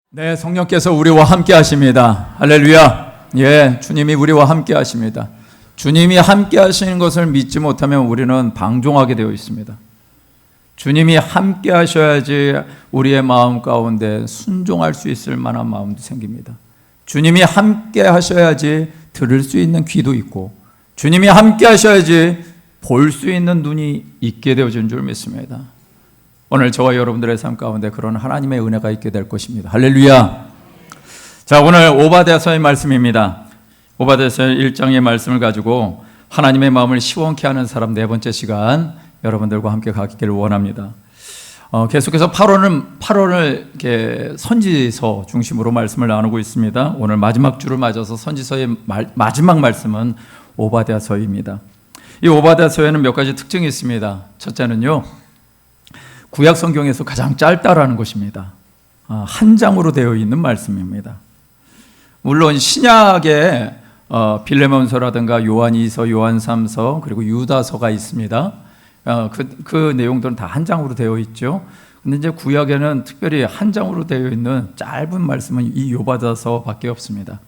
네, 성령께서 우리와 함께 하십니다. 할렐루야. 예, 주님이 우리와 함께 하십니다. 주님이 함께 하시는 것을 믿지 못하면 우리는 방종하게 되어 있습니다. 주님이 함께 하셔야지 우리의 마음 가운데 순종할 수 있을 만한 마음도 생깁니다. 주님이 함께 하셔야지 들을 수 있는 귀도 있고, 주님이 함께 하셔야지 볼 수 있는 눈이 있게 되어진 줄 믿습니다. 오늘 저와 여러분들의 삶 가운데 그런 하나님의 은혜가 있게 될 것입니다. 할렐루야. 자, 오늘 오바댜서의 말씀입니다. 오바댜서 1장의 말씀을 가지고 하나님의 마음을 시원케 하는 사람 네 번째 시간 여러분들과 함께 가기를 원합니다. 계속해서 8월을 이렇게 선지서 중심으로 말씀을 나누고 있습니다. 오늘 마지막 주를 맞아서 선지서의 마지막 말씀은 오바댜서입니다. 이 오바댜서에는 몇 가지 특징이 있습니다. 첫째는요, 구약 성경에서 가장 짧다라는 것입니다. 한 장으로 되어 있는 말씀입니다. 물론 신약에 빌레몬서라든가 요한2서, 요한3서 그리고 유다서가 있습니다. 그 내용들은 다 한 장으로 되어 있죠. 근데 이제 구약에는 특별히 한 장으로 되어 있는 짧은 말씀은 이 오바댜서밖에 없습니다.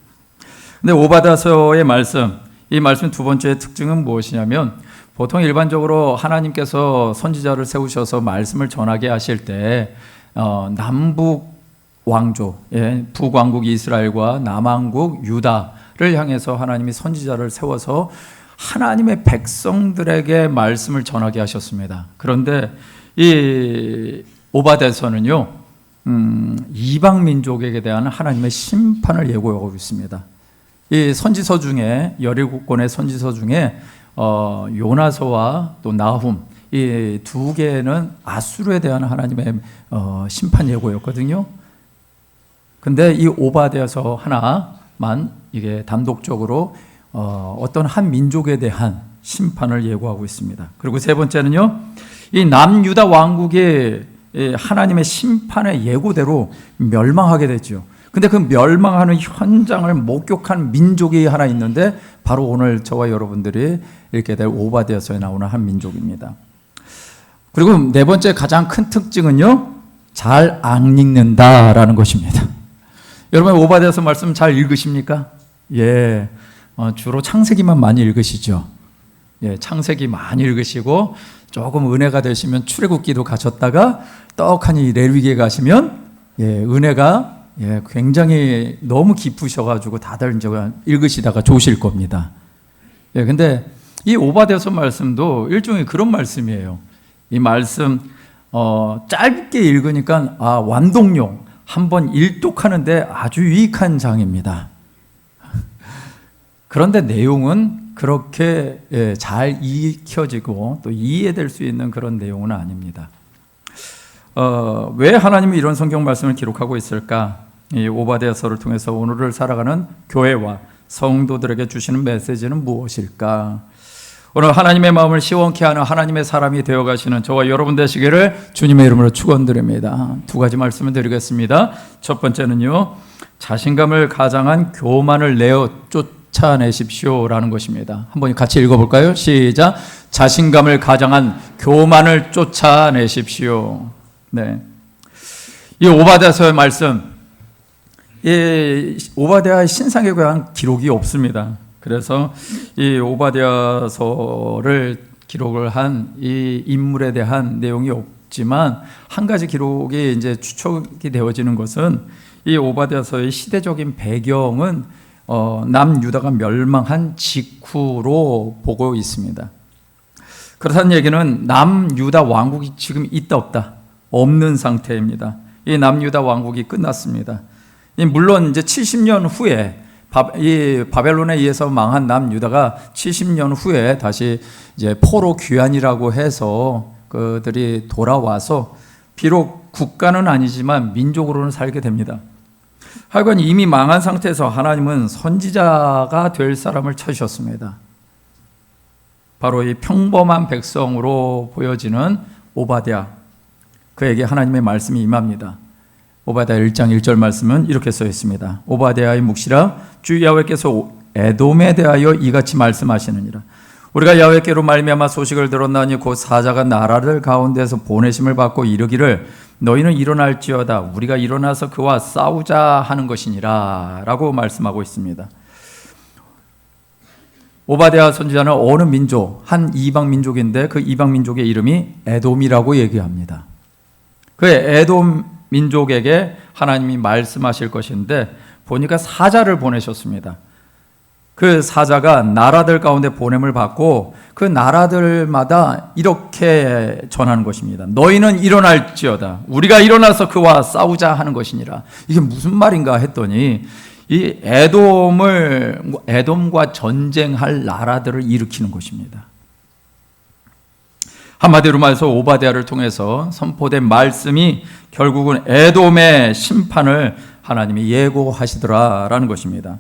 근데 오바댜서의 말씀, 이 말씀 두 번째 특징은 무엇이냐면, 보통 일반적으로 하나님께서 선지자를 세우셔서 말씀을 전하게 하실 때 남북 왕조, 북왕국 이스라엘과 남왕국 유다를 향해서 하나님이 선지자를 세워서 하나님의 백성들에게 말씀을 전하게 하셨습니다. 그런데 이 오바댜서는요, 이방 민족에게 대한 하나님의 심판을 예고하고 있습니다. 이 선지서 중에 17권의 선지서 중에 요나서와 또 나훔, 이 두 개는 아수르에 대한 하나님의 심판 예고였거든요. 근데 이 오바댜서 하나만 이게 단독적으로 어떤 한 민족에 대한 심판을 예고하고 있습니다. 그리고 세 번째는요, 이 남유다 왕국이 하나님의 심판의 예고대로 멸망하게 되죠. 근데 그 멸망하는 현장을 목격한 민족이 하나 있는데 바로 오늘 저와 여러분들이 읽게 될 오바댜서에 나오는 한 민족입니다. 그리고 네 번째 가장 큰 특징은요, 잘 안 읽는다라는 것입니다. 여러분 오바댜서 말씀 잘 읽으십니까? 예, 주로 창세기만 많이 읽으시죠. 예, 창세기 많이 읽으시고 조금 은혜가 되시면 출애굽기도 가셨다가 떡하니 레위기에 가시면 은혜가 굉장히 너무 깊으셔가지고 다들 이제 읽으시다가 좋으실 겁니다. 근데 이 오바댜서 말씀도 일종의 그런 말씀이에요. 이 말씀 짧게 읽으니까 완독용, 한번 일독하는데 아주 유익한 장입니다. 그런데 내용은 그렇게 잘 익혀지고 또 이해될 수 있는 그런 내용은 아닙니다. 왜 하나님이 이런 성경 말씀을 기록하고 있을까? 이 오바댜서를 통해서 오늘을 살아가는 교회와 성도들에게 주시는 메시지는 무엇일까? 오늘 하나님의 마음을 시원케 하는 하나님의 사람이 되어가시는 저와 여러분 되시기를 주님의 이름으로 축원드립니다. 두 가지 말씀을 드리겠습니다. 첫 번째는요, 자신감을 가장한 교만을 내어 쫓아내십시오라는 것입니다. 한번 같이 읽어볼까요? 시작. 자신감을 가장한 교만을 쫓아내십시오. 네. 이 오바댜서의 말씀, 오바댜의 신상에 관한 기록이 없습니다. 그래서 이 오바댜서를 기록을 한 이 인물에 대한 내용이 없지만, 한 가지 기록이 이제 추측이 되어지는 것은 이 오바댜서의 시대적인 배경은 남유다가 멸망한 직후로 보고 있습니다. 그렇다는 얘기는 남유다 왕국이 지금 있다 없다, 없는 상태입니다. 이 남유다 왕국이 끝났습니다. 물론 이제 70년 후에 이 바벨론에 의해서 망한 남유다가 70년 후에 다시 이제 포로 귀환이라고 해서 그들이 돌아와서 비록 국가는 아니지만 민족으로는 살게 됩니다. 하여간 이미 망한 상태에서 하나님은 선지자가 될 사람을 찾으셨습니다. 바로 이 평범한 백성으로 보여지는 오바댜, 그에게 하나님의 말씀이 임합니다. 오바댜 1장 1절 말씀은 이렇게 써 있습니다. 오바댜의 묵시라, 주 야훼께서 에돔에 대하여 이같이 말씀하시느니라. 우리가 야훼께로 말미암아 소식을 들었나니 곧 사자가 나라들 가운데서 보내심을 받고 이르기를 너희는 일어날지어다 우리가 일어나서 그와 싸우자 하는 것이니라 라고 말씀하고 있습니다. 오바댜 선지자는 어느 민족, 한 이방 민족인데 그 이방 민족의 이름이 에돔이라고 얘기합니다. 그 에돔 민족에게 하나님이 말씀하실 것인데 보니까 사자를 보내셨습니다. 그 사자가 나라들 가운데 보냄을 받고 그 나라들마다 이렇게 전하는 것입니다. 너희는 일어날지어다 우리가 일어나서 그와 싸우자 하는 것이니라. 이게 무슨 말인가 했더니 이 에돔과 전쟁할 나라들을 일으키는 것입니다. 한마디로 말해서 오바댜를 통해서 선포된 말씀이 결국은 에돔의 심판을 하나님이 예고하시더라라는 것입니다.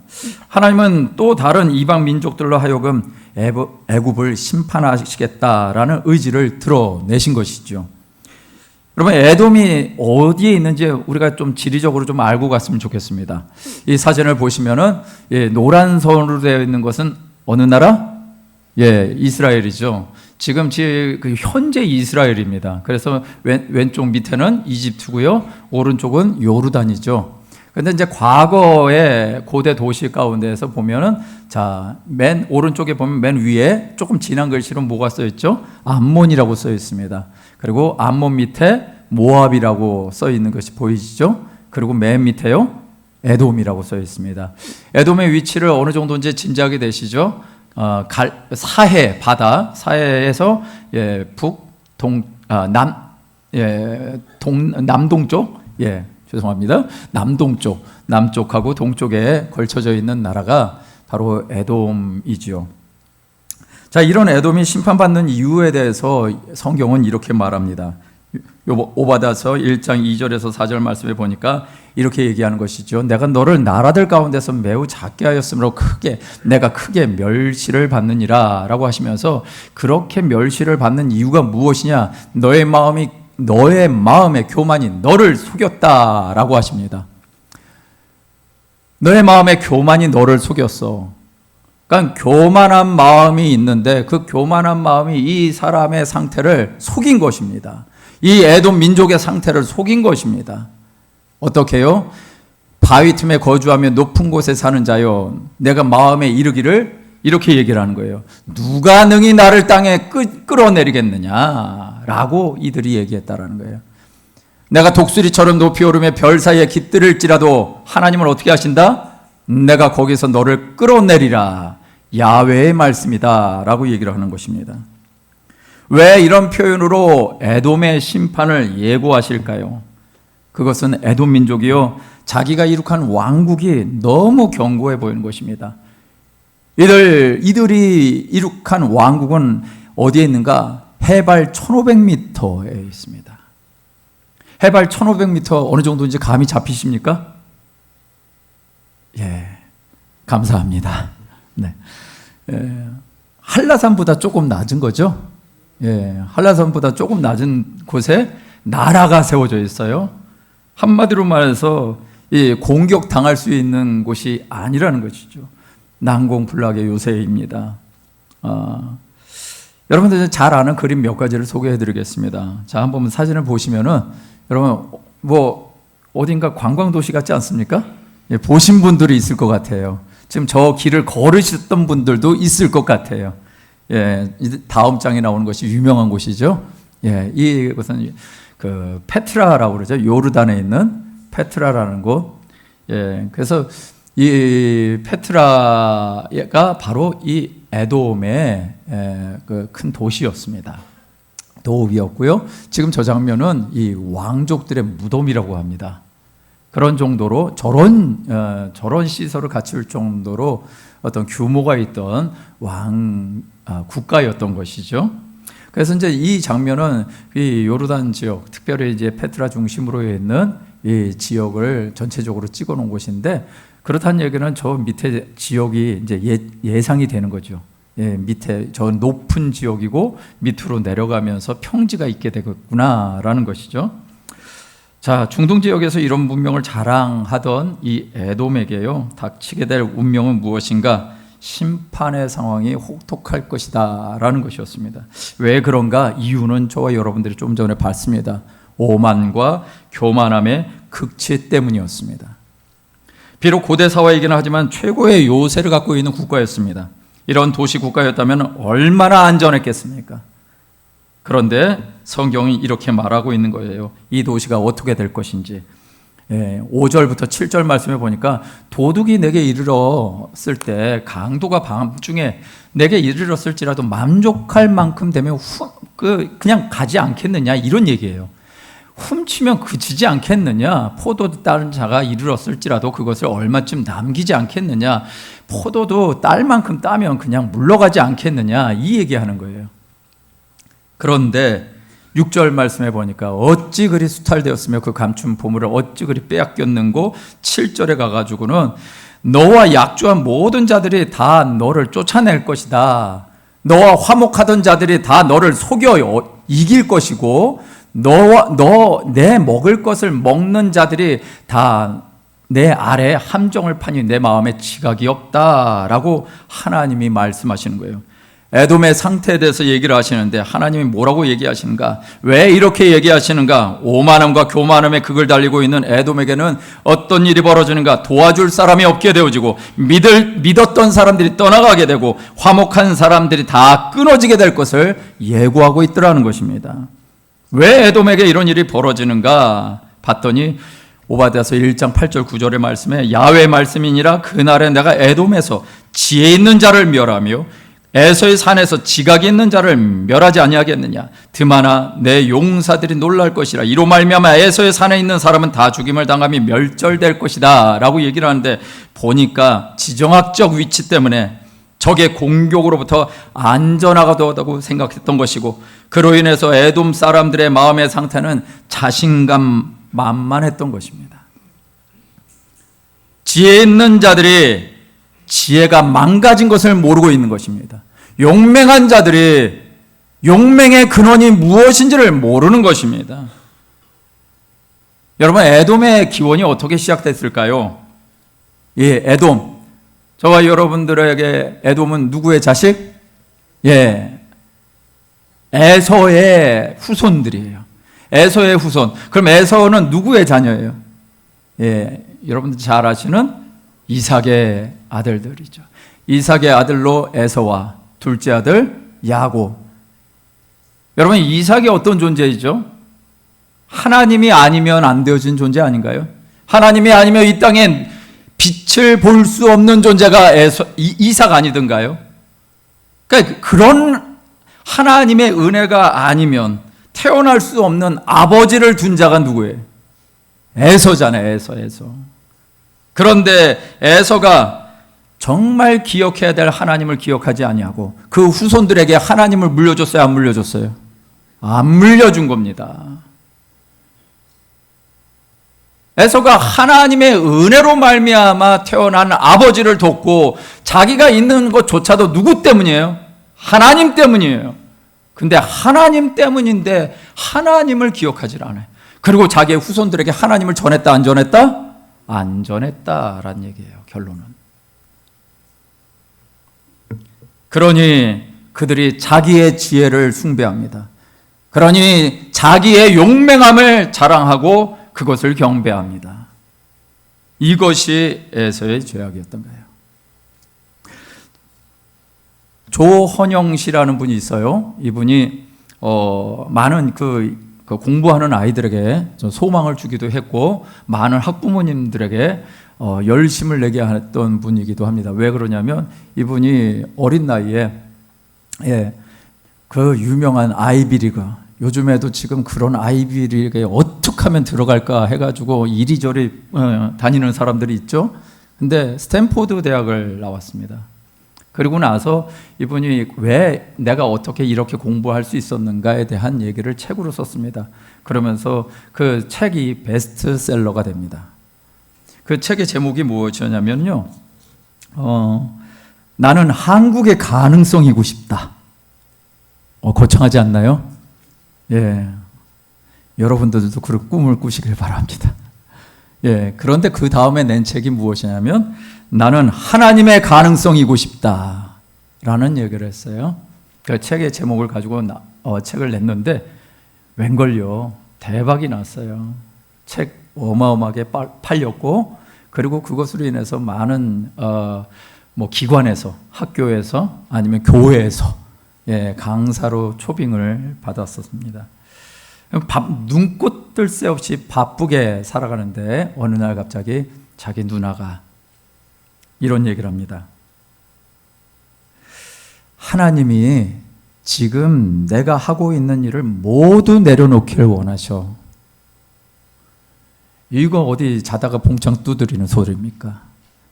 하나님은 또 다른 이방 민족들로 하여금 애굽을 심판하시겠다라는 의지를 드러내신 것이죠. 여러분, 에돔이 어디에 있는지 우리가 좀 지리적으로 좀 알고 갔으면 좋겠습니다. 이 사진을 보시면은 노란 선으로 되어 있는 것은 어느 나라? 이스라엘이죠. 지금 그 현재 이스라엘입니다. 그래서 왼쪽 밑에는 이집트고요, 오른쪽은 요르단이죠. 그런데 이제 과거의 고대 도시 가운데에서 보면은 맨 오른쪽에 보면 맨 위에 조금 진한 글씨로 뭐가 써 있죠? 암몬이라고 써 있습니다. 그리고 암몬 밑에 모압이라고 써 있는 것이 보이시죠? 그리고 맨 밑에요, 에돔이라고 써 있습니다. 에돔의 위치를 어느 정도인지 짐작이 되시죠? 사해 바다, 사해에서 남동쪽, 죄송합니다. 남쪽하고 동쪽에 걸쳐져 있는 나라가 바로 에돔이지요. 자, 이런 에돔이 심판받는 이유에 대해서 성경은 이렇게 말합니다. 오바댜서 1장 2절에서 4절 말씀에 보니까 이렇게 얘기하는 것이죠. 내가 너를 나라들 가운데서 매우 작게 하였으므로 내가 크게 멸시를 받느니라 라고 하시면서, 그렇게 멸시를 받는 이유가 무엇이냐? 너의 마음의 교만이 너를 속였다 라고 하십니다. 너의 마음의 교만이 너를 속였어. 그러니까 교만한 마음이 있는데 그 교만한 마음이 이 사람의 상태를 속인 것입니다. 이 에돔 민족의 상태를 속인 것입니다. 어떻게 해요? 바위 틈에 거주하며 높은 곳에 사는 자여, 내가 마음에 이르기를, 이렇게 얘기를 하는 거예요. 누가 능히 나를 땅에 끌어내리겠느냐 라고 이들이 얘기했다라는 거예요. 내가 독수리처럼 높이 오르며 별 사이에 깃들을지라도 하나님은 어떻게 하신다? 내가 거기서 너를 끌어내리라, 야훼의 말씀이다 라고 얘기를 하는 것입니다. 왜 이런 표현으로 에돔의 심판을 예고하실까요? 그것은 에돔 민족이요, 자기가 이룩한 왕국이 너무 견고해 보이는 것입니다. 이들이 이룩한 왕국은 어디에 있는가? 해발 1500m에 있습니다. 해발 1500m 어느 정도인지 감이 잡히십니까? 감사합니다. 네. 한라산보다 조금 낮은 거죠? 한라산보다 조금 낮은 곳에 나라가 세워져 있어요. 한마디로 말해서 공격당할 수 있는 곳이 아니라는 것이죠. 난공불락의 요새입니다. 여러분들 잘 아는 그림 몇 가지를 소개해 드리겠습니다. 자, 한번 사진을 보시면은 여러분 어딘가 관광도시 같지 않습니까? 보신 분들이 있을 것 같아요. 지금 저 길을 걸으셨던 분들도 있을 것 같아요. 다음 장에 나오는 것이 유명한 곳이죠. 이것은 그 페트라라고 그러죠. 요르단에 있는 페트라라는 곳. 그래서 이 페트라가 바로 이 에돔의 그 큰 도시였습니다. 도읍이었고요. 지금 저 장면은 이 왕족들의 무덤이라고 합니다. 그런 정도로 저런 시설을 갖출 정도로 어떤 규모가 있던 국가였던 것이죠. 그래서 이제 이 장면은 이 요르단 지역, 특별히 이제 페트라 중심으로 있는 이 지역을 전체적으로 찍어 놓은 곳인데, 그렇다는 얘기는 저 밑에 지역이 이제 예상이 되는 거죠. 밑에 저 높은 지역이고 밑으로 내려가면서 평지가 있게 되겠구나라는 것이죠. 자, 중동 지역에서 이런 문명을 자랑하던 이 에돔에게요, 닥치게 될 운명은 무엇인가? 심판의 상황이 혹독할 것이다 라는 것이었습니다. 왜 그런가? 이유는 저와 여러분들이 좀 전에 봤습니다. 오만과 교만함의 극치 때문이었습니다. 비록 고대 사회이긴 하지만 최고의 요새를 갖고 있는 국가였습니다. 이런 도시 국가였다면 얼마나 안전했겠습니까? 그런데 성경이 이렇게 말하고 있는 거예요. 이 도시가 어떻게 될 것인지. 5절부터 7절 말씀해 보니까 도둑이 내게 이르렀을 때 강도가 밤중에 내게 이르렀을지라도 만족할 만큼 되면 그냥 가지 않겠느냐 이런 얘기예요. 훔치면 그치지 않겠느냐. 포도도 따는 자가 이르렀을지라도 그것을 얼마쯤 남기지 않겠느냐. 포도도 딸 만큼 따면 그냥 물러가지 않겠느냐 이 얘기하는 거예요. 그런데 6절 말씀해 보니까 어찌 그리 수탈되었으며 그 감춘 보물을 어찌 그리 빼앗겼는고 7절에 가가지고는 너와 약조한 모든 자들이 다 너를 쫓아낼 것이다. 너와 화목하던 자들이 다 너를 속여 이길 것이고 내 먹을 것을 먹는 자들이 다 내 아래 함정을 파니 내 마음에 지각이 없다라고 하나님이 말씀하시는 거예요. 에돔의 상태에 대해서 얘기를 하시는데 하나님이 뭐라고 얘기하시는가? 왜 이렇게 얘기하시는가? 오만함과 교만함의 극을 달리고 있는 에돔에게는 어떤 일이 벌어지는가? 도와줄 사람이 없게 되어지고 믿었던 사람들이 떠나가게 되고 화목한 사람들이 다 끊어지게 될 것을 예고하고 있더라는 것입니다. 왜 에돔에게 이런 일이 벌어지는가? 봤더니 오바댜서 1장 8절 9절의 말씀에 야훼의 말씀이니라 그날에 내가 에돔에서 지혜 있는 자를 멸하며 에서의 산에서 지각이 있는 자를 멸하지 아니하겠느냐. 드마나 내 용사들이 놀랄 것이라. 이로 말미암아 에서의 산에 있는 사람은 다 죽임을 당하며 멸절될 것이다 라고 얘기를 하는데 보니까 지정학적 위치 때문에 적의 공격으로부터 안전하다고 생각했던 것이고 그로 인해서 에돔 사람들의 마음의 상태는 자신감 만만했던 것입니다. 지혜 있는 자들이 지혜가 망가진 것을 모르고 있는 것입니다. 용맹한 자들이 용맹의 근원이 무엇인지를 모르는 것입니다. 여러분, 에돔의 기원이 어떻게 시작됐을까요? 예, 에돔. 저와 여러분들에게 에돔은 누구의 자식? 예, 에서의 후손들이에요. 에서의 후손. 그럼 에서는 누구의 자녀예요? 예, 여러분들 잘 아시는 이삭의 아들들이죠. 이삭의 아들로 에서와 둘째 아들 야곱. 여러분, 이삭이 어떤 존재이죠? 하나님이 아니면 안 되어진 존재 아닌가요? 하나님이 아니면 이 땅엔 빛을 볼 수 없는 존재가 이삭 아니던가요? 그러니까 그런 하나님의 은혜가 아니면 태어날 수 없는 아버지를 둔 자가 누구예요? 에서잖아요. 에서. 그런데 에서가 정말 기억해야 될 하나님을 기억하지 아니하고 그 후손들에게 하나님을 물려줬어요? 안 물려줬어요? 안 물려준 겁니다. 에서가 하나님의 은혜로 말미암아 태어난 아버지를 돕고 자기가 있는 것조차도 누구 때문이에요? 하나님 때문이에요. 근데 하나님 때문인데 하나님을 기억하지 않아요. 그리고 자기의 후손들에게 하나님을 전했다 안 전했다? 안 전했다라는 얘기예요. 결론은. 그러니 그들이 자기의 지혜를 숭배합니다. 그러니 자기의 용맹함을 자랑하고 그것을 경배합니다. 이것이 에서의 죄악이었던 거예요. 조헌영 씨라는 분이 있어요. 이분이 많은 공부하는 아이들에게 소망을 주기도 했고 많은 학부모님들에게 열심을 내게 했던 분이기도 합니다. 왜 그러냐면 이분이 어린 나이에 그 유명한 아이비리그, 요즘에도 지금 그런 아이비리그에 어떻게 하면 들어갈까 해가지고 이리저리 다니는 사람들이 있죠. 근데 스탠포드 대학을 나왔습니다. 그리고 나서 이분이 왜 내가 어떻게 이렇게 공부할 수 있었는가에 대한 얘기를 책으로 썼습니다. 그러면서 그 책이 베스트셀러가 됩니다. 그 책의 제목이 무엇이었냐면요, 나는 한국의 가능성이고 싶다. 거창하지 않나요? 예, 여러분들도 그런 꿈을 꾸시길 바랍니다. 예, 그런데 그 다음에 낸 책이 무엇이냐면 나는 하나님의 가능성이고 싶다라는 얘기를 했어요. 그 책의 제목을 가지고 책을 냈는데 웬걸요, 대박이 났어요. 책 어마어마하게 팔렸고, 그리고 그것으로 인해서 많은 기관에서, 학교에서 아니면 교회에서 강사로 초빙을 받았었습니다. 눈꽃 뜰 새 없이 바쁘게 살아가는데 어느 날 갑자기 자기 누나가 이런 얘기를 합니다. 하나님이 지금 내가 하고 있는 일을 모두 내려놓기를 원하셔. 이거 어디 자다가 봉창 두드리는 소리입니까?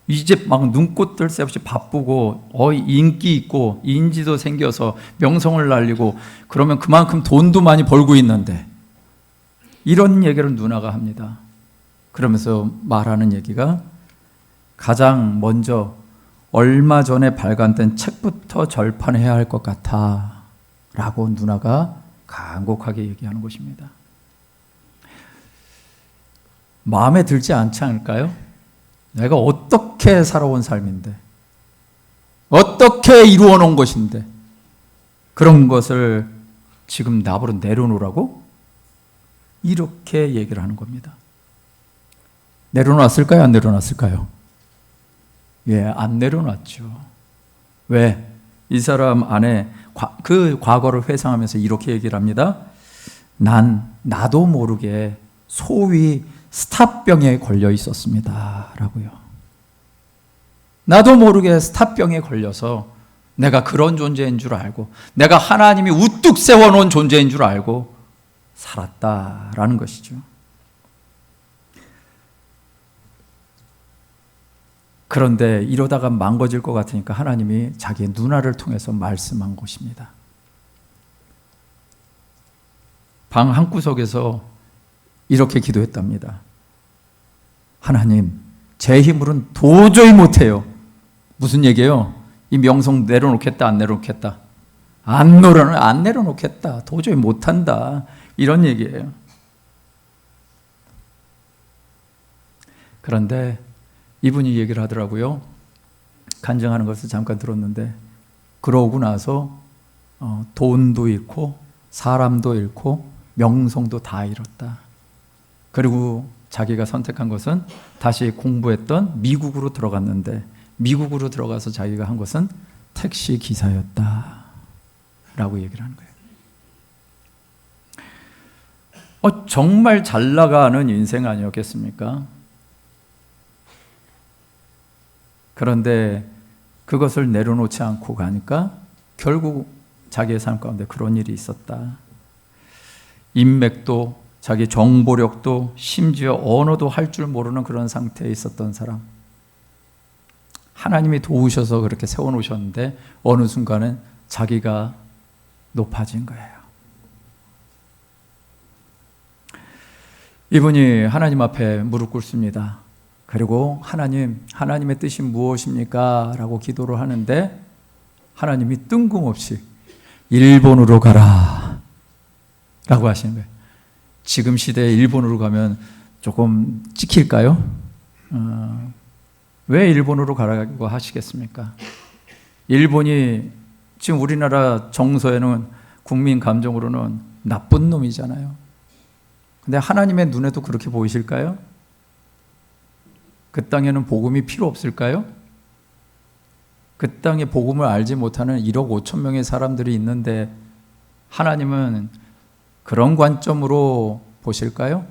이제 막 눈꽃 뜰 새 없이 바쁘고 인기 있고 인지도 생겨서 명성을 날리고 그러면 그만큼 돈도 많이 벌고 있는데, 이런 얘기를 누나가 합니다. 그러면서 말하는 얘기가, 가장 먼저 얼마 전에 발간된 책부터 절판해야 할 것 같아 라고 누나가 간곡하게 얘기하는 것입니다. 마음에 들지 않지 않을까요? 내가 어떻게 살아온 삶인데, 어떻게 이루어 놓은 것인데, 그런 것을 지금 나보러 내려놓으라고? 이렇게 얘기를 하는 겁니다. 내려놨을까요? 안 내려놨을까요? 안 내려놨죠. 왜? 이 사람 안에 그 과거를 회상하면서 이렇게 얘기를 합니다. 나도 모르게 소위 스타병에 걸려 있었습니다 라고요. 나도 모르게 스타병에 걸려서 내가 그런 존재인 줄 알고, 내가 하나님이 우뚝 세워놓은 존재인 줄 알고 살았다라는 것이죠. 그런데 이러다가 망가질 것 같으니까 하나님이 자기의 누나를 통해서 말씀한 것입니다. 방 한구석에서 이렇게 기도했답니다. 하나님, 제 힘으로는 도저히 못해요. 무슨 얘기예요? 이 명성 내려놓겠다, 안 내려놓겠다? 안 내려놓겠다. 도저히 못한다. 이런 얘기예요. 그런데 이분이 얘기를 하더라고요. 간증하는 것을 잠깐 들었는데, 그러고 나서 돈도 잃고 사람도 잃고 명성도 다 잃었다. 그리고 자기가 선택한 것은 다시 공부했던 미국으로 들어갔는데, 미국으로 들어가서 자기가 한 것은 택시 기사였다 라고 얘기를 하는 거예요. 정말 잘 나가는 인생 아니었겠습니까? 그런데 그것을 내려놓지 않고 가니까 결국 자기의 삶 가운데 그런 일이 있었다. 인맥도, 자기 정보력도, 심지어 언어도 할 줄 모르는 그런 상태에 있었던 사람. 하나님이 도우셔서 그렇게 세워놓으셨는데 어느 순간은 자기가 높아진 거예요. 이분이 하나님 앞에 무릎 꿇습니다. 그리고 하나님의 뜻이 무엇입니까? 라고 기도를 하는데, 하나님이 뜬금없이 일본으로 가라 라고 하시는 거예요. 지금 시대에 일본으로 가면 조금 찍힐까요? 왜 일본으로 가라고 하시겠습니까? 일본이 지금 우리나라 정서에는, 국민 감정으로는 나쁜 놈이잖아요. 근데 하나님의 눈에도 그렇게 보이실까요? 그 땅에는 복음이 필요 없을까요? 그 땅에 복음을 알지 못하는 1억 5천 명의 사람들이 있는데 하나님은 그런 관점으로 보실까요?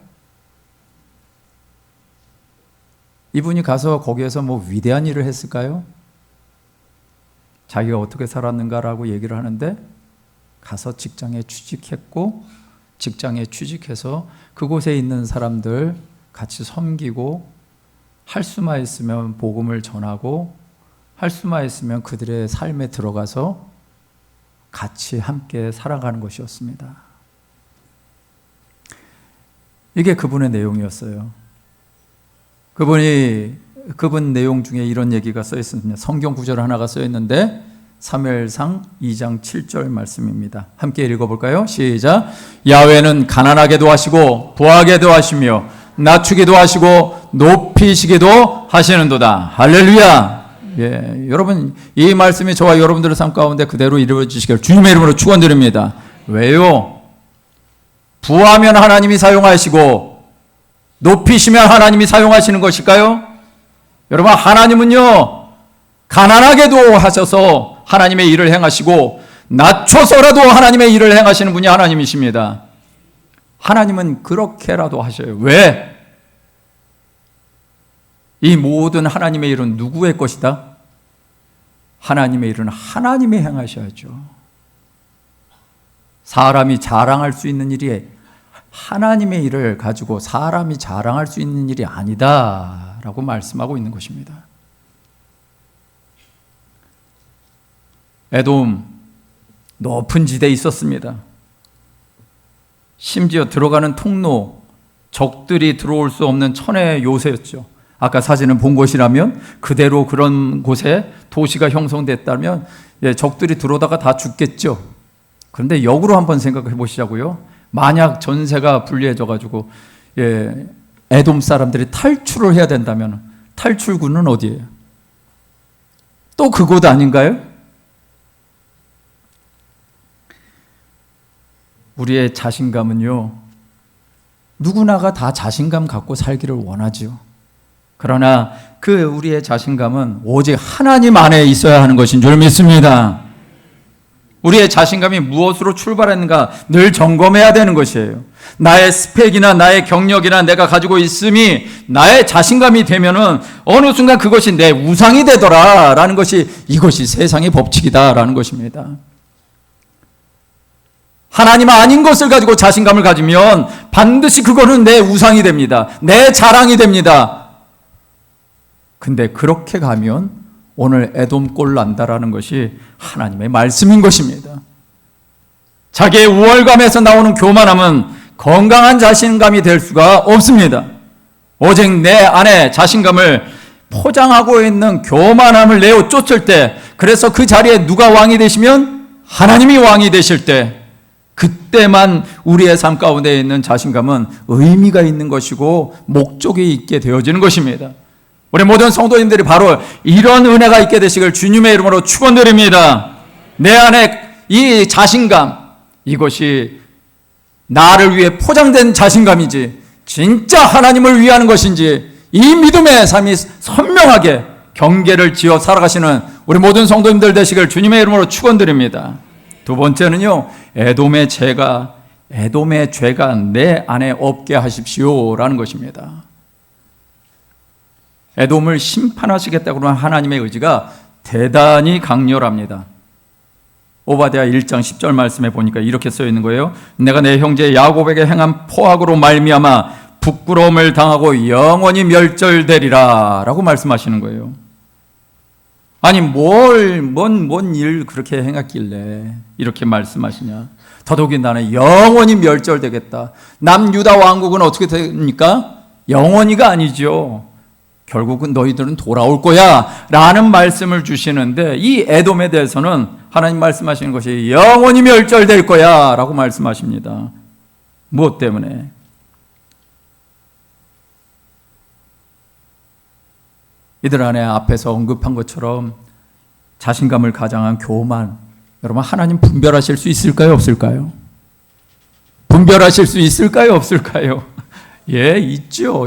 이분이 가서 거기에서 위대한 일을 했을까요? 자기가 어떻게 살았는가라고 얘기를 하는데, 가서 직장에 취직했고, 직장에 취직해서 그곳에 있는 사람들 같이 섬기고, 할 수만 있으면 복음을 전하고, 할 수만 있으면 그들의 삶에 들어가서 같이 함께 살아가는 것이었습니다. 이게 그분의 내용이었어요. 그분 내용 중에 이런 얘기가 써 있습니다. 성경 구절 하나가 써 있는데 사무엘상 2장 7절 말씀입니다. 함께 읽어볼까요? 시작. 야훼는 가난하게도 하시고 부하게도 하시며 낮추기도 하시고 높이시기도 하시는도다. 할렐루야. 여러분, 이 말씀이 저와 여러분들의 삶 가운데 그대로 이루어지시길 주님의 이름으로 축원드립니다. 왜요? 부하면 하나님이 사용하시고 높이시면 하나님이 사용하시는 것일까요? 여러분, 하나님은요, 가난하게도 하셔서 하나님의 일을 행하시고 낮춰서라도 하나님의 일을 행하시는 분이 하나님이십니다. 하나님은 그렇게라도 하셔요. 왜? 이 모든 하나님의 일은 누구의 것이다? 하나님의 일은 하나님이 행하셔야죠. 사람이 자랑할 수 있는 일이 하나님의 일을 가지고 사람이 자랑할 수 있는 일이 아니다 라고 말씀하고 있는 것입니다. 에돔 높은 지대에 있었습니다. 심지어 들어가는 통로, 적들이 들어올 수 없는 천의 요새였죠. 아까 사진을 본 곳이라면 그대로 그런 곳에 도시가 형성됐다면 적들이 들어오다가 다 죽겠죠. 그런데 역으로 한번 생각해 보시자고요. 만약 전세가 불리해져 가지고 에돔 사람들이 탈출을 해야 된다면 탈출구는 어디예요? 또 그곳 아닌가요? 우리의 자신감은요, 누구나가 다 자신감 갖고 살기를 원하죠. 그러나 그 우리의 자신감은 오직 하나님 안에 있어야 하는 것인 줄 믿습니다. 우리의 자신감이 무엇으로 출발했는가 늘 점검해야 되는 것이에요. 나의 스펙이나 나의 경력이나 내가 가지고 있음이 나의 자신감이 되면은 어느 순간 그것이 내 우상이 되더라라는 것이, 이것이 세상의 법칙이다라는 것입니다. 하나님 아닌 것을 가지고 자신감을 가지면 반드시 그거는 내 우상이 됩니다. 내 자랑이 됩니다. 근데 그렇게 가면 오늘 에돔 꼴 난다라는 것이 하나님의 말씀인 것입니다. 자기의 우월감에서 나오는 교만함은 건강한 자신감이 될 수가 없습니다. 오직 내 안에 자신감을 포장하고 있는 교만함을 내어 쫓을 때, 그래서 그 자리에 누가 왕이 되시면 하나님이 왕이 되실 때, 그때만 우리의 삶 가운데 있는 자신감은 의미가 있는 것이고 목적이 있게 되어지는 것입니다. 우리 모든 성도님들이 바로 이런 은혜가 있게 되시길 주님의 이름으로 축원드립니다. 내 안에 이 자신감, 이것이 나를 위해 포장된 자신감이지 진짜 하나님을 위하는 것인지, 이 믿음의 삶이 선명하게 경계를 지어 살아가시는 우리 모든 성도님들 되시길 주님의 이름으로 축원드립니다. 두 번째는요, 에돔의 죄가 내 안에 없게 하십시오라는 것입니다. 에돔을 심판하시겠다고 하는 하나님의 의지가 대단히 강렬합니다. 오바댜 1장 10절 말씀에 보니까 이렇게 써 있는 거예요. 내가 내 형제 야곱에게 행한 포악으로 말미암아 부끄러움을 당하고 영원히 멸절되리라 라고 말씀하시는 거예요. 아니 뭔 일 그렇게 행했길래 이렇게 말씀하시냐. 더더욱이 나는 영원히 멸절되겠다. 남유다 왕국은 어떻게 됩니까? 영원히가 아니죠. 결국은 너희들은 돌아올 거야 라는 말씀을 주시는데, 이 에돔에 대해서는 하나님 말씀하시는 것이 영원히 멸절될 거야 라고 말씀하십니다. 무엇 때문에? 이들 안에 앞에서 언급한 것처럼 자신감을 가장한 교만, 여러분 하나님 분별하실 수 있을까요, 없을까요? 분별하실 수 있을까요, 없을까요? 예, 있죠.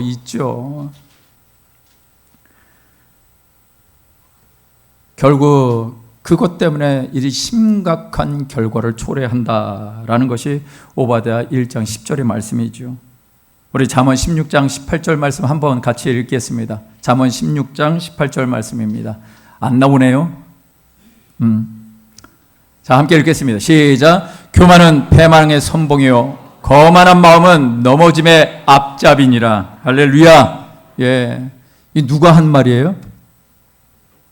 결국 그것 때문에 이 심각한 결과를 초래한다라는 것이 오바댜 1장 10절의 말씀이죠. 우리 잠언 16장 18절 말씀 한번 같이 읽겠습니다. 잠언 16장 18절 말씀입니다. 안 나오네요. 자, 함께 읽겠습니다. 시작. 교만은 패망의 선봉이요 거만한 마음은 넘어짐의 앞잡이니라. 할렐루야. 예, 이 누가 한 말이에요?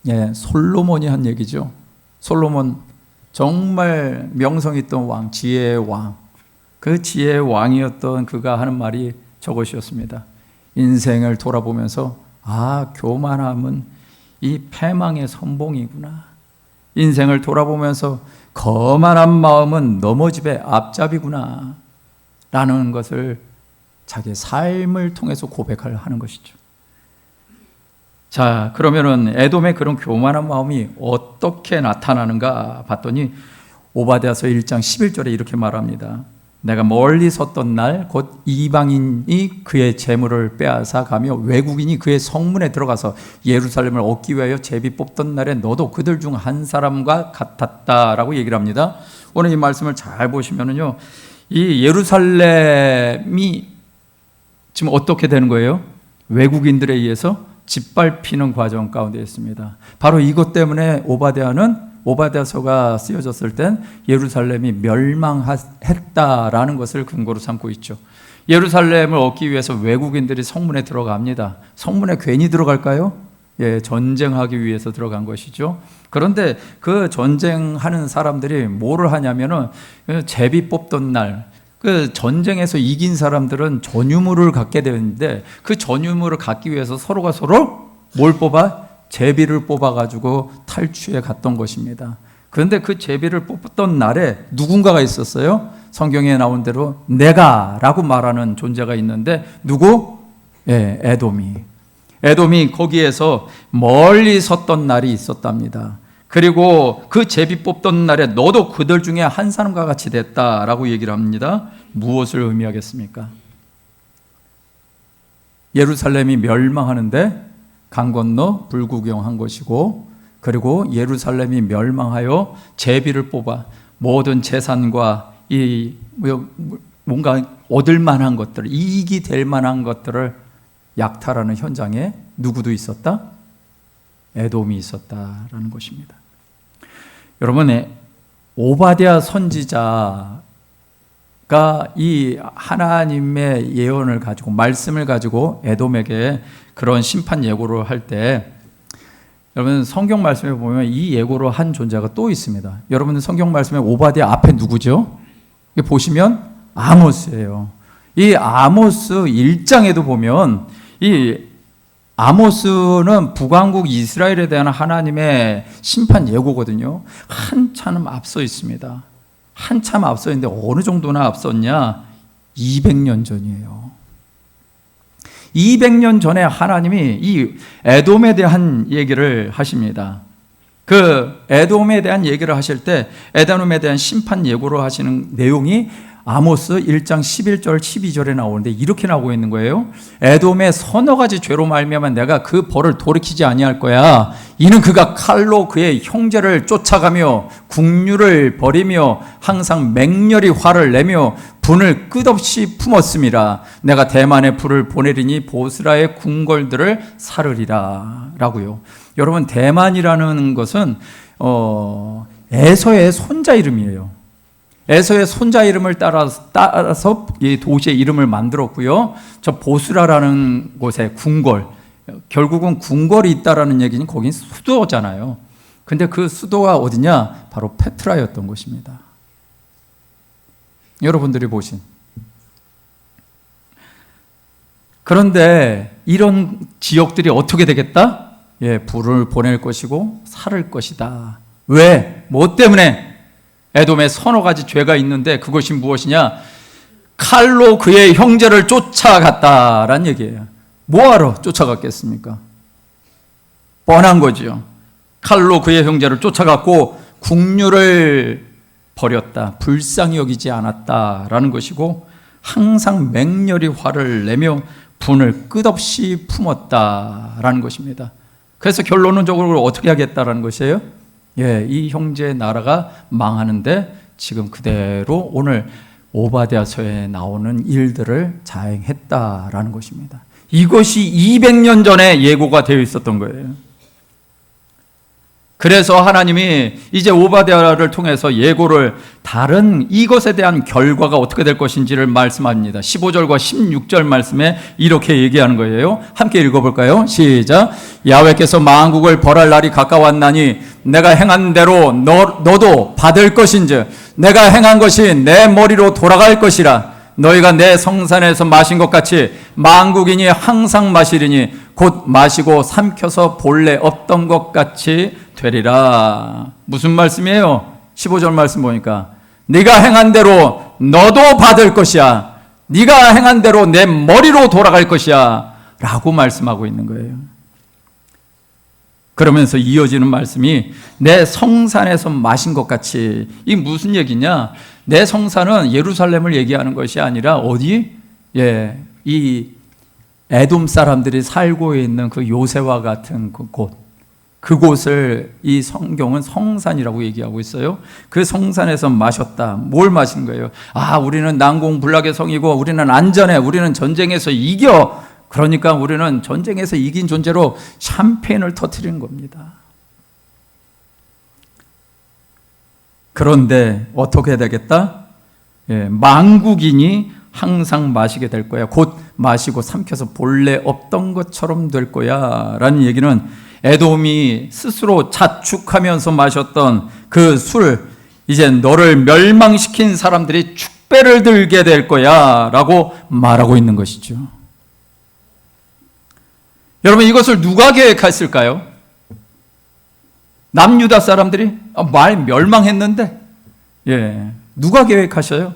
예, 솔로몬이 한 얘기죠. 솔로몬 정말 명성 있던 왕, 지혜의 왕. 그 지혜의 왕이었던 그가 하는 말이 저것이었습니다. 인생을 돌아보면서 교만함은 이 패망의 선봉이구나. 인생을 돌아보면서 거만한 마음은 넘어집의 앞잡이구나 라는 것을 자기의 삶을 통해서 고백하는 것이죠. 자, 그러면은 에돔의 그런 교만한 마음이 어떻게 나타나는가 봤더니 오바댜서 1장 11절에 이렇게 말합니다. 내가 멀리 섰던 날 곧 이방인이 그의 재물을 빼앗아 가며 외국인이 그의 성문에 들어가서 예루살렘을 얻기 위하여 제비 뽑던 날에 너도 그들 중 한 사람과 같았다라고 얘기를 합니다. 오늘 이 말씀을 잘 보시면은요, 이 예루살렘이 지금 어떻게 되는 거예요? 외국인들에 의해서 짓밟히는 과정 가운데 있습니다. 바로 이것 때문에 오바댜서가 쓰여졌을 땐 예루살렘이 멸망했다라는 것을 근거로 삼고 있죠. 예루살렘을 얻기 위해서 외국인들이 성문에 들어갑니다. 성문에 괜히 들어갈까요? 예, 전쟁하기 위해서 들어간 것이죠. 그런데 그 전쟁하는 사람들이 뭐를 하냐면은 제비 뽑던 날, 그 전쟁에서 이긴 사람들은 전유물을 갖게 되는데 그 전유물을 갖기 위해서 서로가 서로 뭘 뽑아? 제비를 뽑아가지고 탈취해 갔던 것입니다. 그런데 그 제비를 뽑던 날에 누군가가 있었어요. 성경에 나온 대로 내가라고 말하는 존재가 있는데 누구? 예, 에돔이 거기에서 멀리 섰던 날이 있었답니다. 그리고 그 제비 뽑던 날에 너도 그들 중에 한 사람과 같이 됐다라고 얘기를 합니다. 무엇을 의미하겠습니까? 예루살렘이 멸망하는데 강 건너 불구경한 것이고, 그리고 예루살렘이 멸망하여 제비를 뽑아 모든 재산과 이 뭔가 얻을 만한 것들, 이익이 될 만한 것들을 약탈하는 현장에 누구도 있었다? 에돔이 있었다라는 것입니다. 여러분, 오바댜 선지자가 이 하나님의 예언을 가지고, 말씀을 가지고 에돔에게 그런 심판 예고를 할 때, 여러분 성경 말씀에 보면 이 예고를 한 존재가 또 있습니다. 여러분들 성경 말씀에 오바댜 앞에 누구죠? 보시면 아모스예요. 이 아모스 1장에도 보면 이 아모스는 북왕국 이스라엘에 대한 하나님의 심판 예고거든요. 한참 앞서 있습니다. 한참 앞서 있는데 어느 정도나 앞섰냐? 200년 전이에요. 200년 전에 하나님이 이 에돔에 대한 얘기를 하십니다. 그 에돔에 대한 얘기를 하실 때 에돔에 대한 심판 예고를 하시는 내용이 아모스 1장 11절 12절에 나오는데 이렇게 나오고 있는 거예요. 에돔의 서너 가지 죄로 말미암아 내가 그 벌을 돌이키지 아니할 거야. 이는 그가 칼로 그의 형제를 쫓아가며 국류를 버리며 항상 맹렬히 화를 내며 분을 끝없이 품었음이라. 내가 대만에 불을 보내리니 보스라의 궁궐들을 사르리라 라고요. 여러분, 대만이라는 것은 에서의 손자 이름이에요. 에서의 손자 이름을 따라서 이 도시의 이름을 만들었고요. 저 보스라라는 곳에 궁궐, 결국은 궁궐이 있다라는 얘기는 거긴 수도잖아요. 근데 그 수도가 어디냐? 바로 페트라였던 것입니다. 여러분들이 보신. 그런데 이런 지역들이 어떻게 되겠다? 예, 불을 보낼 것이고 살을 것이다. 왜? 뭐 때문에? 에돔에 서너 가지 죄가 있는데 그것이 무엇이냐? 칼로 그의 형제를 쫓아갔다라는 얘기예요. 뭐하러 쫓아갔겠습니까? 뻔한 거죠. 칼로 그의 형제를 쫓아갔고 국류를 버렸다, 불쌍히 여기지 않았다라는 것이고, 항상 맹렬히 화를 내며 분을 끝없이 품었다라는 것입니다. 그래서 결론적으로 어떻게 하겠다라는 것이에요? 예, 이 형제의 나라가 망하는데 지금 그대로 오늘 오바댜서에 나오는 일들을 자행했다라는 것입니다. 이것이 200년 전에 예고가 되어 있었던 거예요. 그래서 하나님이 이제 오바댜를 통해서 예고를 다른 이것에 대한 결과가 어떻게 될 것인지를 말씀합니다. 15절과 16절 말씀에 이렇게 얘기하는 거예요. 함께 읽어볼까요? 시작. 야훼께서 만국을 벌할 날이 가까웠나니 내가 행한 대로 너도 받을 것인즉 내가 행한 것이 내 머리로 돌아갈 것이라. 너희가 내 성산에서 마신 것 같이 만국인이 항상 마시리니 곧 마시고 삼켜서 본래 없던 것 같이 되리라. 무슨 말씀이에요? 15절 말씀 보니까 네가 행한 대로 너도 받을 것이야. 네가 행한 대로 내 머리로 돌아갈 것이야 라고 말씀하고 있는 거예요. 그러면서 이어지는 말씀이 내 성산에서 마신 것 같이. 이게 무슨 얘기냐? 내 성산은 예루살렘을 얘기하는 것이 아니라 어디? 예, 이 에돔 사람들이 살고 있는 그 요새와 같은 그 그곳을 이 성경은 성산이라고 얘기하고 있어요. 그 성산에서 마셨다. 뭘 마신 거예요? 우리는 난공불락의 성이고 우리는 안전해. 우리는 전쟁에서 이겨. 그러니까 우리는 전쟁에서 이긴 존재로 샴페인을 터뜨리는 겁니다. 그런데 어떻게 해야 되겠다? 예, 망국인이 항상 마시게 될 거야. 곧 마시고 삼켜서 본래 없던 것처럼 될 거야. 라는 얘기는 에돔이 스스로 자축하면서 마셨던 그 술, 이제 너를 멸망시킨 사람들이 축배를 들게 될 거야. 라고 말하고 있는 것이죠. 여러분, 이것을 누가 계획했을까요? 남유다 사람들이 멸망했는데, 예, 누가 계획하셔요?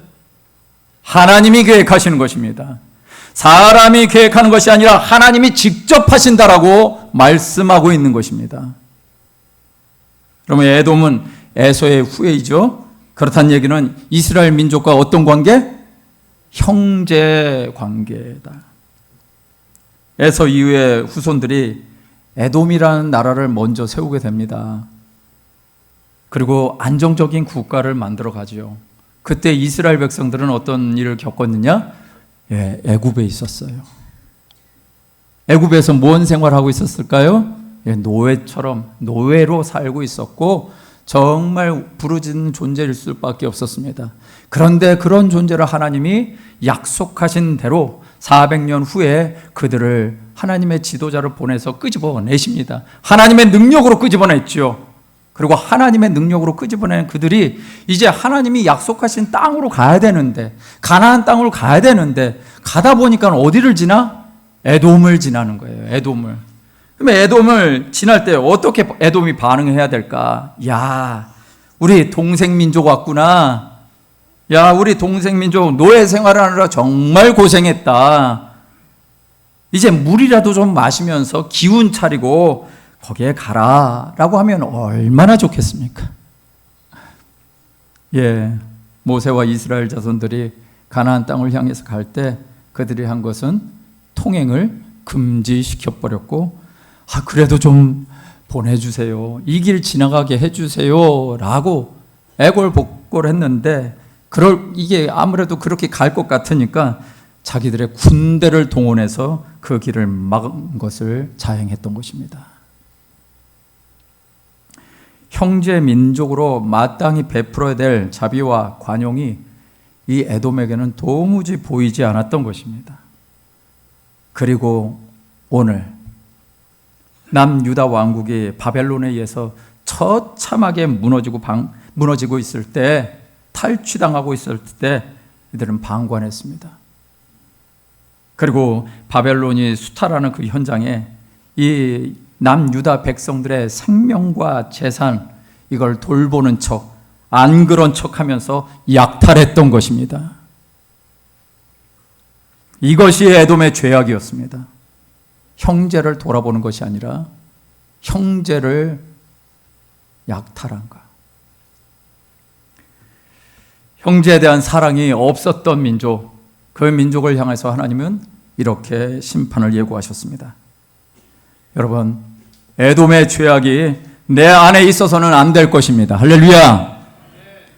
하나님이 계획하시는 것입니다. 사람이 계획하는 것이 아니라 하나님이 직접 하신다라고 말씀하고 있는 것입니다. 그러면 에돔은 에서의 후예이죠. 그렇다는 얘기는 이스라엘 민족과 어떤 관계? 형제 관계다. 에서 이후의 후손들이 에돔이라는 나라를 먼저 세우게 됩니다. 그리고 안정적인 국가를 만들어 가죠. 그때 이스라엘 백성들은 어떤 일을 겪었느냐? 예, 애굽에 있었어요. 애굽에서 뭔 생활하고 있었을까요? 예, 노예로 살고 있었고 정말 부르짖는 존재일 수밖에 없었습니다. 그런데 그런 존재를 하나님이 약속하신 대로 400년 후에 그들을 하나님의 지도자를 보내서 끄집어내십니다. 하나님의 능력으로 끄집어냈죠. 그리고 하나님의 능력으로 끄집어낸 그들이 이제 하나님이 약속하신 땅으로 가야 되는데, 가나안 땅으로 가야 되는데, 가다 보니까 어디를 지나? 에돔을 지나는 거예요. 에돔을. 그러면 에돔을 지날 때 어떻게 에돔이 반응해야 될까? 야, 우리 동생 민족 왔구나. 야, 우리 동생 민족 노예 생활을 하느라 정말 고생했다. 이제 물이라도 좀 마시면서 기운 차리고 거기에 가라 라고 하면 얼마나 좋겠습니까? 예, 모세와 이스라엘 자손들이 가나안 땅을 향해서 갈 때 그들이 한 것은 통행을 금지시켜버렸고, 그래도 좀 보내주세요. 이 길 지나가게 해주세요 라고 애걸복걸했는데, 이게 아무래도 그렇게 갈 것 같으니까 자기들의 군대를 동원해서 그 길을 막은 것을 자행했던 것입니다. 형제 민족으로 마땅히 베풀어야 될 자비와 관용이 이 에돔에게는 도무지 보이지 않았던 것입니다. 그리고 오늘 남유다 왕국이 바벨론에 의해서 처참하게 무너지고 있을 때, 탈취당하고 있을 때 이들은 방관했습니다. 그리고 바벨론이 수탈하는 그 현장에 이 남유다 백성들의 생명과 재산, 이걸 돌보는 척, 안 그런 척 하면서 약탈했던 것입니다. 이것이 에돔의 죄악이었습니다. 형제를 돌아보는 것이 아니라 형제를 약탈한 것. 형제에 대한 사랑이 없었던 민족, 그 민족을 향해서 하나님은 이렇게 심판을 예고하셨습니다. 여러분, 에돔의 죄악이 내 안에 있어서는 안 될 것입니다. 할렐루야.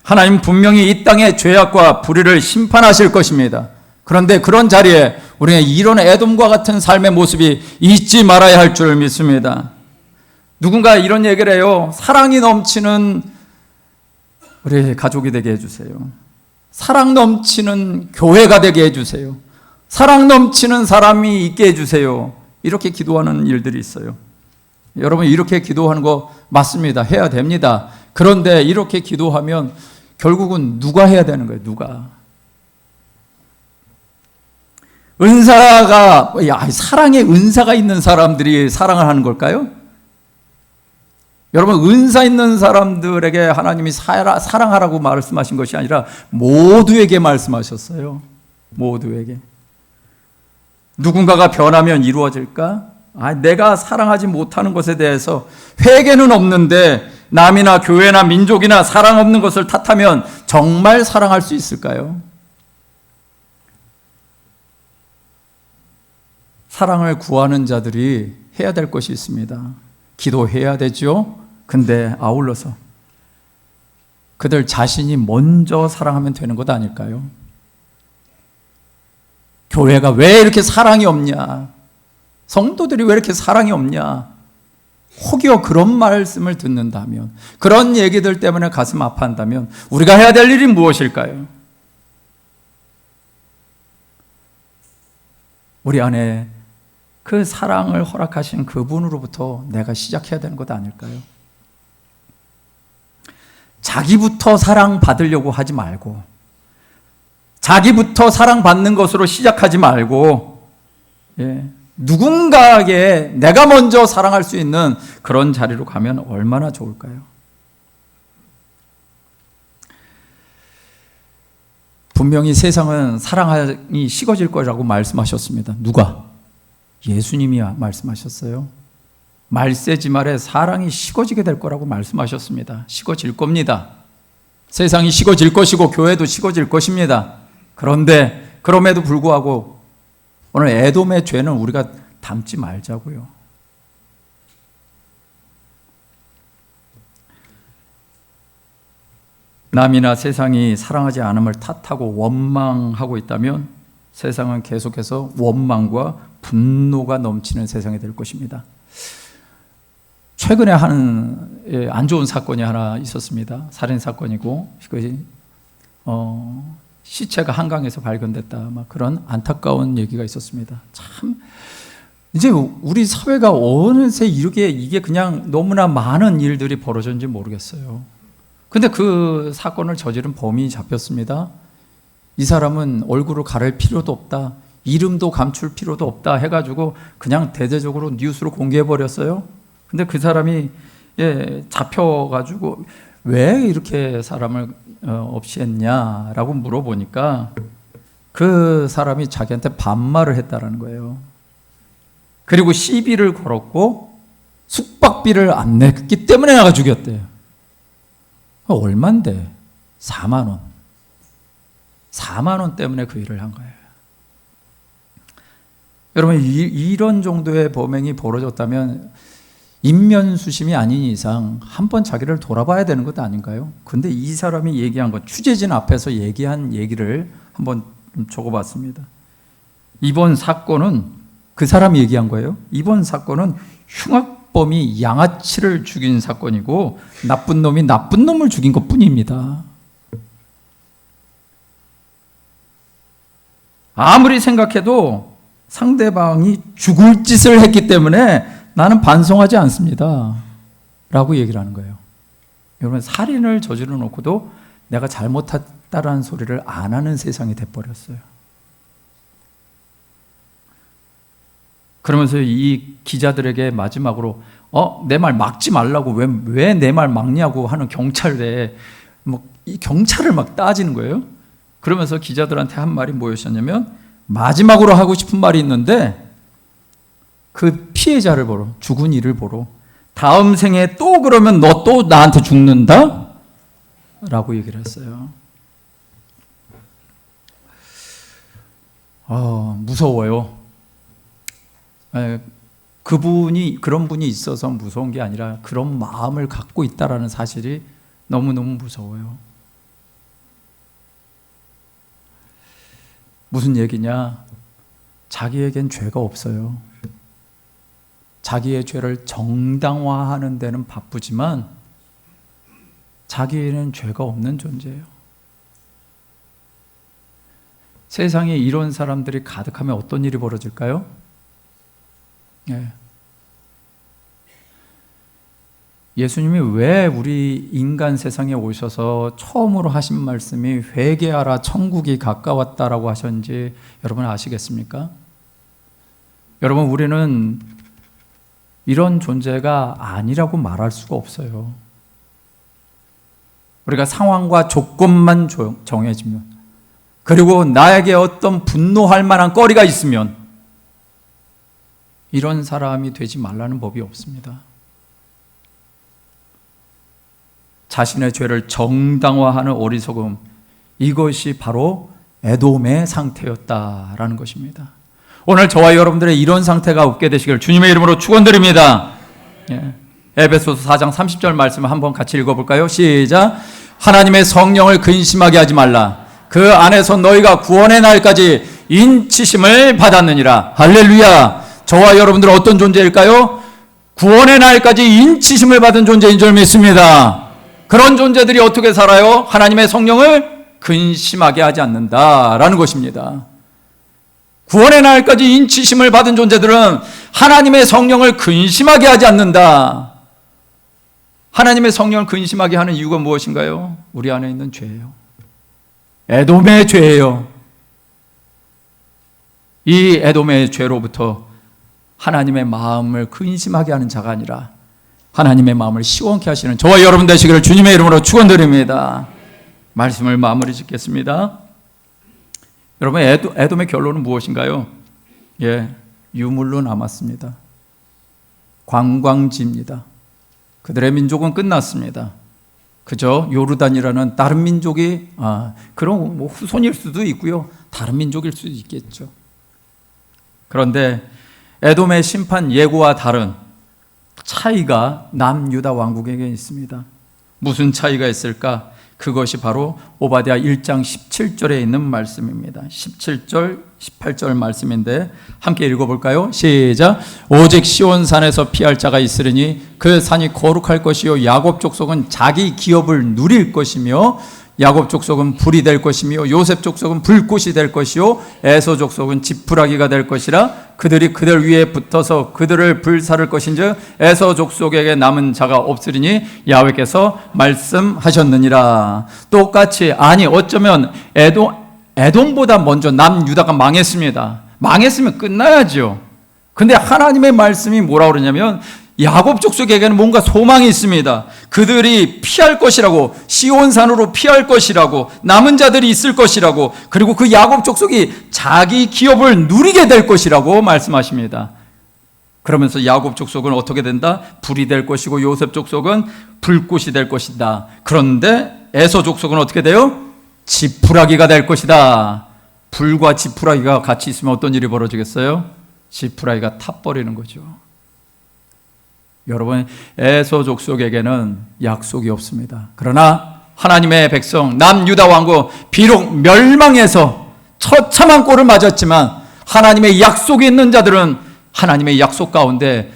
하나님 분명히 이 땅의 죄악과 불의를 심판하실 것입니다. 그런데 그런 자리에 우리가 이런 에돔과 같은 삶의 모습이 잊지 말아야 할 줄 믿습니다. 누군가 이런 얘기를 해요. 사랑이 넘치는 우리 가족이 되게 해주세요. 사랑 넘치는 교회가 되게 해주세요. 사랑 넘치는 사람이 있게 해주세요. 이렇게 기도하는 일들이 있어요. 여러분, 이렇게 기도하는 거 맞습니다. 해야 됩니다. 그런데 이렇게 기도하면 결국은 누가 해야 되는 거예요? 누가? 사랑에 은사가 있는 사람들이 사랑을 하는 걸까요? 여러분, 은사 있는 사람들에게 하나님이 사랑하라고 말씀하신 것이 아니라 모두에게 말씀하셨어요. 모두에게. 누군가가 변하면 이루어질까? 내가 사랑하지 못하는 것에 대해서 회개는 없는데 남이나 교회나 민족이나 사랑 없는 것을 탓하면 정말 사랑할 수 있을까요? 사랑을 구하는 자들이 해야 될 것이 있습니다. 기도해야 되죠. 근데 아울러서 그들 자신이 먼저 사랑하면 되는 것 아닐까요? 교회가 왜 이렇게 사랑이 없냐? 성도들이 왜 이렇게 사랑이 없냐? 혹여 그런 말씀을 듣는다면, 그런 얘기들 때문에 가슴 아파한다면 우리가 해야 될 일이 무엇일까요? 우리 안에 그 사랑을 허락하신 그분으로부터 내가 시작해야 되는 것 아닐까요? 자기부터 사랑받으려고 하지 말고, 자기부터 사랑받는 것으로 시작하지 말고, 누군가에게 내가 먼저 사랑할 수 있는 그런 자리로 가면 얼마나 좋을까요? 분명히 세상은 사랑이 식어질 거라고 말씀하셨습니다. 누가? 예수님이 말씀하셨어요. 말세지 말에 사랑이 식어지게 될 거라고 말씀하셨습니다. 식어질 겁니다. 세상이 식어질 것이고 교회도 식어질 것입니다. 그런데 그럼에도 불구하고 오늘 에돔의 죄는 우리가 담지 말자고요. 남이나 세상이 사랑하지 않음을 탓하고 원망하고 있다면 세상은 계속해서 원망과 분노가 넘치는 세상이 될 것입니다. 최근에 안 좋은 사건이 하나 있었습니다. 살인 사건이고 그것이 시체가 한강에서 발견됐다. 막 그런 안타까운 얘기가 있었습니다. 참 이제 우리 사회가 어느새 이게 그냥 너무나 많은 일들이 벌어졌는지 모르겠어요. 근데 그 사건을 저지른 범인이 잡혔습니다. 이 사람은 얼굴을 가릴 필요도 없다, 이름도 감출 필요도 없다 해가지고 그냥 대대적으로 뉴스로 공개해버렸어요. 근데 그 사람이 잡혀가지고 왜 이렇게 사람을 없이 했냐라고 물어보니까 그 사람이 자기한테 반말을 했다라는 거예요. 그리고 시비를 걸었고 숙박비를 안 냈기 때문에 나가 죽였대요. 얼만데? 4만 원. 4만 원 때문에 그 일을 한 거예요. 여러분, 이런 정도의 범행이 벌어졌다면 인면수심이 아닌 이상 한번 자기를 돌아봐야 되는 것 아닌가요? 근데 이 사람이 얘기한 것, 취재진 앞에서 얘기한 얘기를 한번 적어봤습니다. 이번 사건은 그 사람이 얘기한 거예요. 이번 사건은 흉악범이 양아치를 죽인 사건이고 나쁜 놈이 나쁜 놈을 죽인 것뿐입니다. 아무리 생각해도 상대방이 죽을 짓을 했기 때문에 나는 반성하지 않습니다 라고 얘기를 하는 거예요. 여러분, 살인을 저지르 놓고도 내가 잘못했다라는 소리를 안 하는 세상이 돼버렸어요. 그러면서 이 기자들에게 마지막으로 내 말 막지 말라고 왜 내 말 막냐고 하는 경찰에 이 경찰을 막 따지는 거예요. 그러면서 기자들한테 한 말이 뭐였냐면, 마지막으로 하고 싶은 말이 있는데 그 피해자를 보러, 죽은 이를 보러 다음 생에 또 그러면 너 또 나한테 죽는다? 라고 얘기를 했어요. 무서워요. 그런 분이 있어서 무서운 게 아니라 그런 마음을 갖고 있다라는 사실이 너무너무 무서워요. 무슨 얘기냐? 자기에겐 죄가 없어요. 자기의 죄를 정당화하는 데는 바쁘지만 자기에는 죄가 없는 존재예요. 세상에 이런 사람들이 가득하면 어떤 일이 벌어질까요? 예수님이 왜 우리 인간 세상에 오셔서 처음으로 하신 말씀이 회개하라 천국이 가까웠다라고 하셨는지 여러분 아시겠습니까? 여러분, 우리는 이런 존재가 아니라고 말할 수가 없어요. 우리가 상황과 조건만 정해지면, 그리고 나에게 어떤 분노할 만한 거리가 있으면 이런 사람이 되지 말라는 법이 없습니다. 자신의 죄를 정당화하는 어리석음, 이것이 바로 에돔의 상태였다라는 것입니다. 오늘 저와 여러분들의 이런 상태가 없게 되시길 주님의 이름으로 축원드립니다. 에베소서 4장 30절 말씀 한번 같이 읽어볼까요? 시작. 하나님의 성령을 근심하게 하지 말라. 그 안에서 너희가 구원의 날까지 인치심을 받았느니라. 할렐루야. 저와 여러분들은 어떤 존재일까요? 구원의 날까지 인치심을 받은 존재인 줄 믿습니다. 그런 존재들이 어떻게 살아요? 하나님의 성령을 근심하게 하지 않는다라는 것입니다. 구원의 날까지 인치심을 받은 존재들은 하나님의 성령을 근심하게 하지 않는다. 하나님의 성령을 근심하게 하는 이유가 무엇인가요? 우리 안에 있는 죄예요. 에돔의 죄예요. 이 에돔의 죄로부터 하나님의 마음을 근심하게 하는 자가 아니라 하나님의 마음을 시원케 하시는 저와 여러분 되시기를 주님의 이름으로 축원드립니다. 말씀을 마무리 짓겠습니다. 여러분, 에돔의 결론은 무엇인가요? 유물로 남았습니다. 관광지입니다. 그들의 민족은 끝났습니다. 그저 요르단이라는 다른 민족이 그런 후손일 수도 있고요, 다른 민족일 수도 있겠죠. 그런데 에돔의 심판 예고와 다른 차이가 남유다 왕국에게 있습니다. 무슨 차이가 있을까? 그것이 바로 오바댜 1장 17절에 있는 말씀입니다. 17절, 18절 말씀인데 함께 읽어볼까요? 시작. 오직 시온산에서 피할 자가 있으리니 그 산이 거룩할 것이요 야곱 족속은 자기 기업을 누릴 것이며 야곱 족속은 불이 될 것이며 요셉 족속은 불꽃이 될 것이요 에서 족속은 지푸라기가 될 것이라. 그들이 그들 위에 붙어서 그들을 불사를 것인즉 에서 족속에게 남은 자가 없으리니 야훼께서 말씀하셨느니라. 똑같이, 아니 어쩌면 에돔보다 먼저 남유다가 망했습니다. 망했으면 끝나야죠. 근데 하나님의 말씀이 뭐라고 그러냐면 야곱 족속에게는 뭔가 소망이 있습니다. 그들이 피할 것이라고, 시온산으로 피할 것이라고, 남은 자들이 있을 것이라고, 그리고 그 야곱 족속이 자기 기업을 누리게 될 것이라고 말씀하십니다. 그러면서 야곱 족속은 어떻게 된다? 불이 될 것이고 요셉 족속은 불꽃이 될 것이다. 그런데 에서 족속은 어떻게 돼요? 지푸라기가 될 것이다. 불과 지푸라기가 같이 있으면 어떤 일이 벌어지겠어요? 지푸라기가 타버리는 거죠. 여러분, 에서 족속에게는 약속이 없습니다. 그러나 하나님의 백성 남유다 왕국, 비록 멸망해서 처참한 꼴을 맞았지만 하나님의 약속이 있는 자들은 하나님의 약속 가운데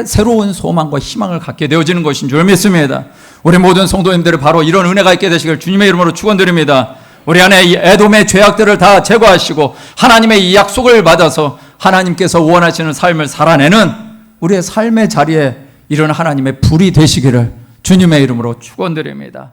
새로운 소망과 희망을 갖게 되어지는 것인 줄 믿습니다. 우리 모든 성도님들이 바로 이런 은혜가 있게 되시길 주님의 이름으로 축원드립니다. 우리 안에 이 에돔의 죄악들을 다 제거하시고 하나님의 이 약속을 받아서 하나님께서 원하시는 삶을 살아내는 우리의 삶의 자리에 이런 하나님의 불이 되시기를 주님의 이름으로 축원드립니다.